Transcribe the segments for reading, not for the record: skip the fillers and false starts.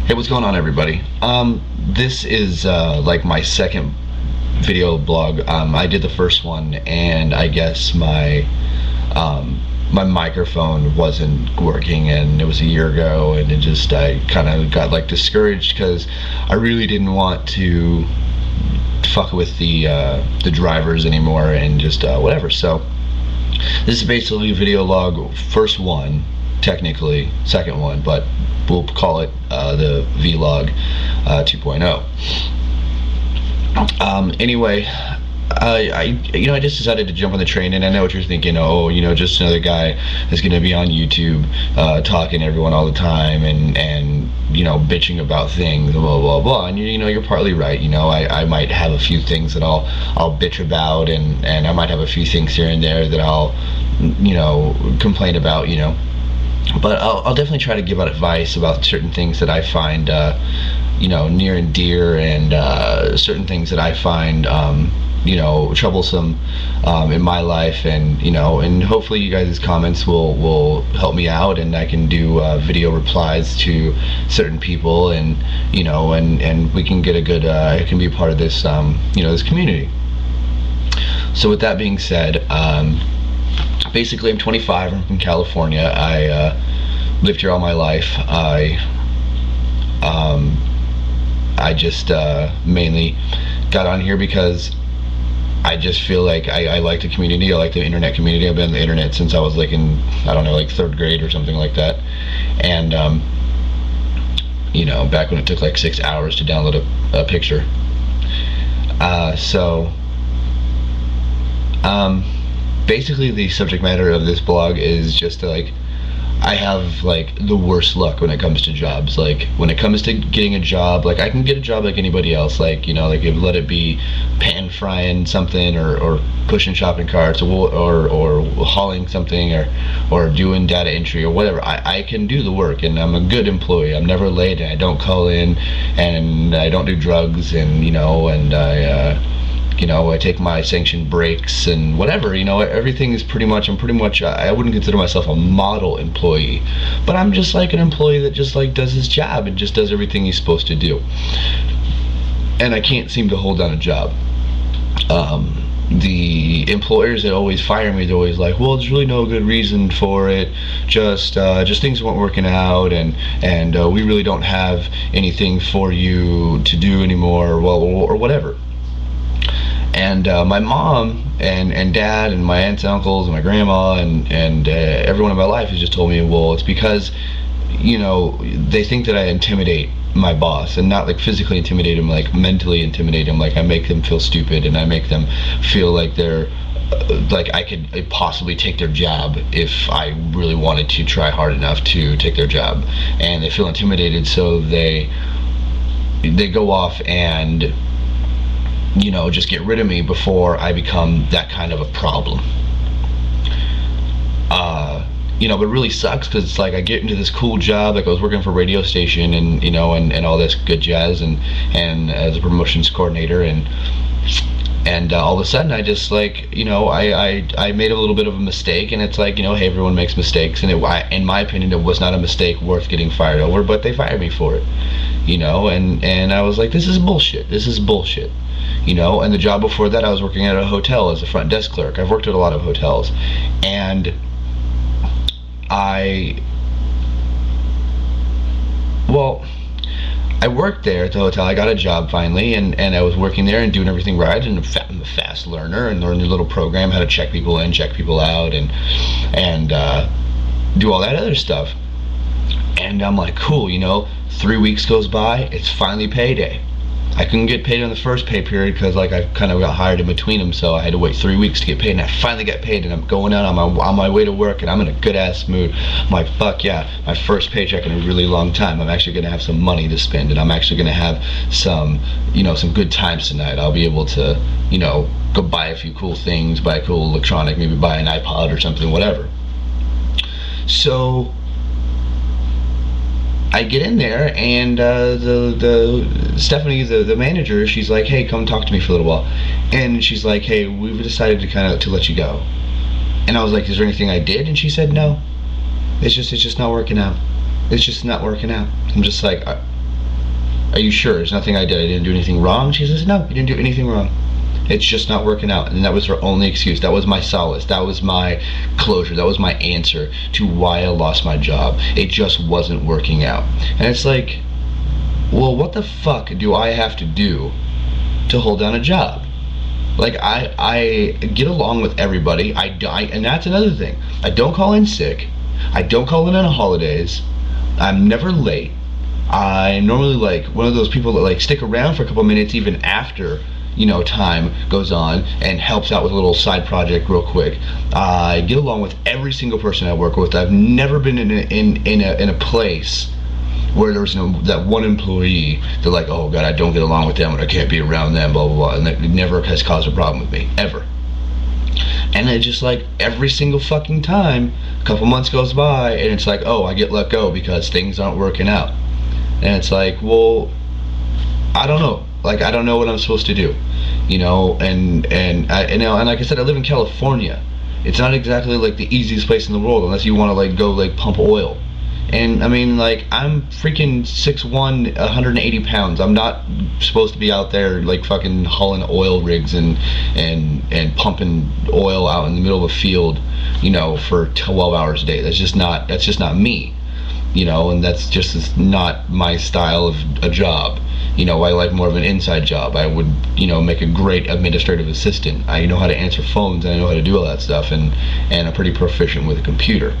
Hey, what's going on, everybody? This is like my second video blog. I did the first one, and I guess my microphone wasn't working, and it was a year ago, and I kind of got like discouraged because I really didn't want to fuck with the drivers anymore, and just whatever. So this is basically a video log, first one, technically second one, but we'll call it the vlog 2.0. Anyway, I just decided to jump on the train, and I know what you're thinking. Oh, just another guy that's gonna be on YouTube talking to everyone all the time, and bitching about things, blah blah blah. And you're partly right. I might have a few things that I'll bitch about, and I might have a few things here and there that I'll complain about. But I'll definitely try to give out advice about certain things that I find near and dear, and certain things that I find troublesome in my life, and hopefully you guys' comments will help me out, and I can do video replies to certain people, and and we can get a good I can be a part of this this community. So with that being said, basically, I'm 25. I'm from California. I lived here all my life. I just mainly got on here because I just feel like I like the community. I like the internet community. I've been on the internet since I was like in, I don't know, like third grade or something like that. And back when it took like 6 hours to download a picture. Basically, the subject matter of this blog is just I have like the worst luck when it comes to jobs. Like when it comes to getting a job, like I can get a job like anybody else. Like like let it be pan frying something, or pushing shopping carts, or hauling something, or doing data entry or whatever. I can do the work, and I'm a good employee. I'm never late, and I don't call in, and I don't do drugs, and I take my sanctioned breaks and whatever. Everything is I wouldn't consider myself a model employee, but I'm just like an employee that just like does his job and just does everything he's supposed to do. And I can't seem to hold down a job. The employers that always fire me, they're always like, well, there's really no good reason for it, just things weren't working out, and we really don't have anything for you to do anymore, or whatever. And my mom and dad and my aunts and uncles and my grandma and everyone in my life has just told me, well, it's because they think that I intimidate my boss, and not like physically intimidate him, like mentally intimidate him. Like I make them feel stupid, and I make them feel like they're like I could possibly take their job if I really wanted to try hard enough to take their job, and they feel intimidated, so they go off and just get rid of me before I become that kind of a problem. But it really sucks, because it's like I get into this cool job, like I was working for a radio station, and and all this good jazz, and as a promotions coordinator, and all of a sudden I just like I made a little bit of a mistake, and it's like hey, everyone makes mistakes, and in my opinion it was not a mistake worth getting fired over, but they fired me for it. And I was like, this is bullshit. And the job before that, I was working at a hotel as a front desk clerk. I've worked at a lot of hotels, and I worked there at the hotel. I got a job finally, and I was working there and doing everything right, and I'm a fast learner, and learned a little program how to check people in, check people out, and do all that other stuff. And I'm like, cool, 3 weeks goes by, it's finally payday. I couldn't get paid on the first pay period because I kind of got hired in between them, so I had to wait 3 weeks to get paid, and I finally got paid, and I'm going out on my way to work, and I'm in a good ass mood. I'm like, fuck yeah, my first paycheck in a really long time. I'm actually gonna have some money to spend, and I'm actually gonna have some some good times tonight. I'll be able to go buy a few cool things, buy a cool electronic, maybe buy an iPod or something, whatever. So I get in there, and the Stephanie, the manager, she's like, hey, come talk to me for a little while. And she's like, hey, we've decided to let you go. And I was like, is there anything I did? And she said, no, it's just not working out. It's just not working out. I'm just like, Are you sure? There's nothing I did. I didn't do anything wrong? She says, no, you didn't do anything wrong. It's just not working out. And that was her only excuse. That was my solace. That was my closure. That was my answer to why I lost my job. It just wasn't working out. And it's like, well, what the fuck do I have to do to hold down a job? Like, I get along with everybody. And that's another thing. I don't call in sick. I don't call in on holidays. I'm never late. I'm normally like one of those people that like stick around for a couple minutes even after, you know, time goes on and helps out with a little side project real quick. I get along with every single person I work with. I've never been in a place where there's that one employee that like, oh god, I don't get along with them and I can't be around them, blah blah blah, and that never has caused a problem with me ever. And it just like every single fucking time, a couple months goes by and it's like, oh, I get let go because things aren't working out. And it's like, well, I don't know. Like, I don't know what I'm supposed to do, you know. And I, you know, and like I said, I live in California. It's not exactly like the easiest place in the world unless you want to like go like pump oil. And I mean, like, I'm freaking 6'1", 180 pounds. I'm not supposed to be out there like fucking hauling oil rigs and pumping oil out in the middle of a field, you know, for 12 hours a day. That's just not me, you know. And that's just not my style of a job. You know, I like more of an inside job. I would, you know, make a great administrative assistant. I know how to answer phones and I know how to do all that stuff, and I'm pretty proficient with a computer.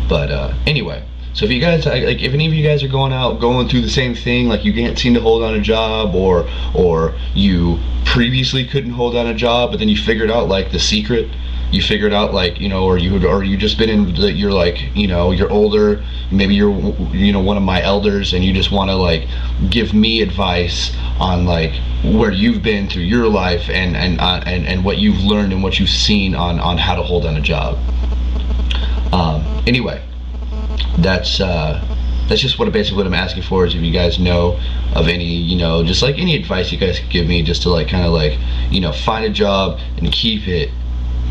But anyway, so if you guys, like, if any of you guys are going through the same thing, like you can't seem to hold on a job, or you previously couldn't hold on a job, but then you figured out like the secret, you figured out like, you know, or you just been in, you're like, you know, you're older, maybe you're, you know, one of my elders, and you just want to like give me advice on like where you've been through your life and what you've learned and what you've seen on how to hold on a job. Anyway, that's just basically what I'm asking for, is if you guys know of any, you know, just like any advice you guys could give me just to like kind of like, you know, find a job and keep it,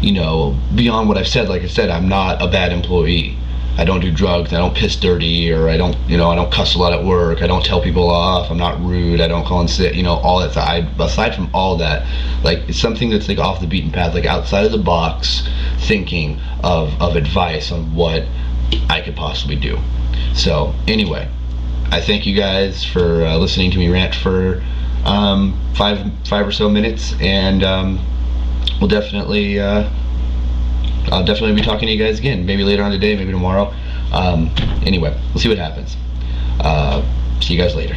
you know, beyond what I've said. Like I said, I'm not a bad employee. I don't do drugs, I don't piss dirty, or I don't, you know, I don't cuss a lot at work, I don't tell people off, I'm not rude, I don't call in sick, you know, all that. Aside from all that, like, it's something that's like off the beaten path, like outside of the box thinking of advice on what I could possibly do. So anyway, I thank you guys for listening to me rant for five or so minutes, and we'll definitely I'll definitely be talking to you guys again, maybe later on today, maybe tomorrow. Anyway, we'll see what happens. See you guys later.